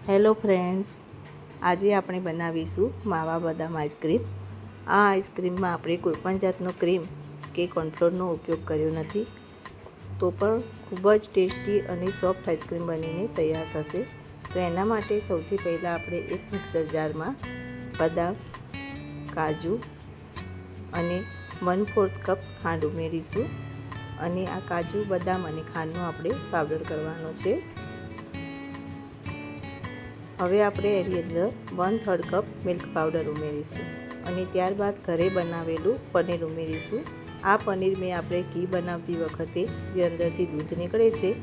Hello friends, આજે આપણે બનાવીશું માવા બદામ આઈસ્ક્રીમ। આ આઈસ્ક્રીમમાં આપણે કોઈપણ જાતનો ક્રીમ કે કોર્નફ્લોરનો ઉપયોગ કર્યો નથી, તો પણ ખૂબ જ ટેસ્ટી અને સોફ્ટ આઈસ્ક્રીમ બનીને તૈયાર થશે। તો એના માટે સૌથી પહેલાં આપણે એક મિક્સર જારમાં બદામ, કાજુ અને 1/4 કપ ખાંડ ઉમેરીશું અને આ કાજુ, બદામ અને ખાંડનો આપણે પાવડર કરવાનો છે। હવે આપણે એની અંદર 1/3 કપ મિલ્ક પાવડર ઉમેરીશું અને ત્યારબાદ ઘરે બનાવેલું પનીર ઉમેરીશું। આ પનીર મેં આપણે ઘી બનાવતી વખતે જે અંદરથી દૂધ નીકળે છે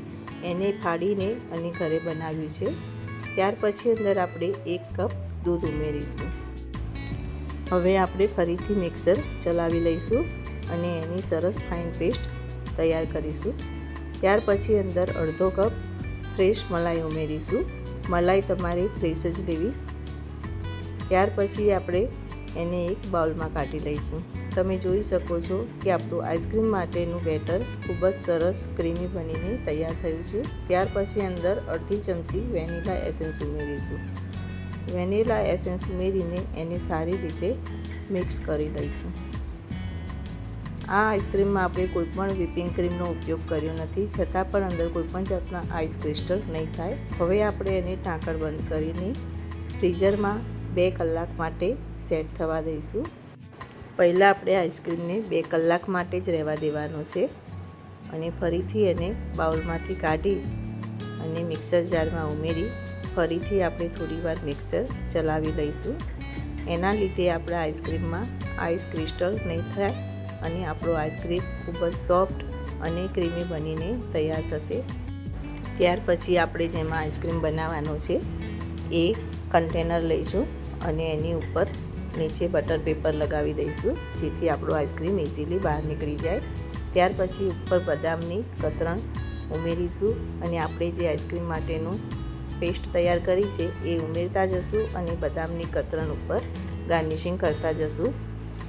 એને ફાડીને અને ઘરે બનાવ્યું છે। ત્યાર પછી અંદર આપણે 1 કપ દૂધ ઉમેરીશું। હવે આપણે ફરીથી મિક્સર ચલાવી લઈશું અને એની સરસ ફાઇન પેસ્ટ તૈયાર કરીશું। ત્યાર પછી અંદર અડધો કપ ફ્રેશ મલાઈ ઉમેરીશું। મલાઈ તમારે ફ્રેશ જ લેવી। ત્યાર પછી આપણે એને એક બાઉલમાં કાઢી લઈશું। તમે જોઈ શકો છો કે આપણું આઈસ્ક્રીમ માટેનું બેટર ખૂબ જ સરસ ક્રીમી બનીને તૈયાર થયું છે। ત્યાર પછી અંદર અડધી ચમચી વેનીલા એસેન્સ ઉમેરીશું। વેનીલા એસેન્સ ઉમેરીને એને સારી રીતે મિક્સ કરી લઈશું। આ આઈસ્ક્રીમમાં આપણે કોઈપણ વ્હીપિંગ ક્રીમનો ઉપયોગ કર્યો નથી, છતાં પણ અંદર કોઈપણ જાતના આઈસ ક્રિસ્ટલ નહીં થાય। હવે આપણે એને ઢાંકણ બંધ કરીને ફ્રીઝરમાં 2 કલાક માટે સેટ થવા દઈશું। પહેલાં આપણે આઈસ્ક્રીમને 2 કલાક માટે જ રહેવા દેવાનો છે અને ફરીથી એને બાઉલમાંથી કાઢી અને મિક્સર જારમાં ઉમેરી ફરીથી આપણે થોડીવાર મિક્સર ચલાવી લઈશું। એના લીધે આપણા આઈસ્ક્રીમમાં આઈસ ક્રિસ્ટલ નહીં થાય અને આપણો આઈસ્ક્રીમ ખૂબ જ સોફ્ટ અને ક્રીમી બનીને તૈયાર થશે। ત્યાર પછી આપણે જેમાં આઈસ્ક્રીમ બનાવવાનો છે એ કન્ટેનર લઈશું અને એની ઉપર નીચે બટર પેપર લગાવી દઈશું, જેથી આપણો આઈસ્ક્રીમ ઇઝીલી બહાર નીકળી જાય। ત્યાર પછી ઉપર બદામની કતરણ ઉમેરીશું અને આપણે જે આઈસ્ક્રીમ માટેનું પેસ્ટ તૈયાર કરી છે એ ઉમેરતા જશું અને બદામની કતરણ ઉપર ગાર્નિશિંગ કરતા જશું।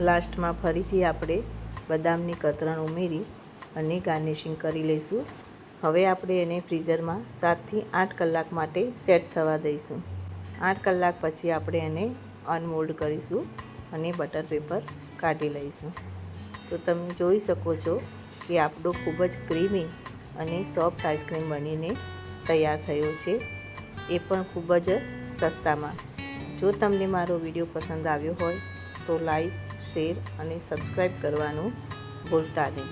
લાસ્ટમાં ફરીથી આપણે બદામની કતરણ ઉમેરી અને ગાર્નિશિંગ કરી લઈશું। હવે આપણે એને ફ્રીઝરમાં 7 થી 8 કલાક માટે સેટ થવા દઈશું। 8 કલાક પછી આપણે એને અનમોલ્ડ કરીશું અને બટર પેપર કાઢી લઈશું। તો તમે જોઈ શકો છો કે આપણો ખૂબ જ ક્રીમી અને સોફ્ટ આઈસ્ક્રીમ બનીને તૈયાર થયો છે, એ પણ ખૂબ જ સસ્તામાં। જો તમને મારો વિડીયો પસંદ આવ્યો હોય તો લાઈક, શેર અને સબસ્ક્રાઈબ કરવાનું ભૂલતા નહીં।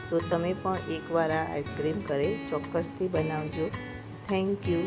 તો તમે પણ એકવાર આ આઈસ્ક્રીમ ઘરે ચોક્કસથી બનાવજો। Thank you.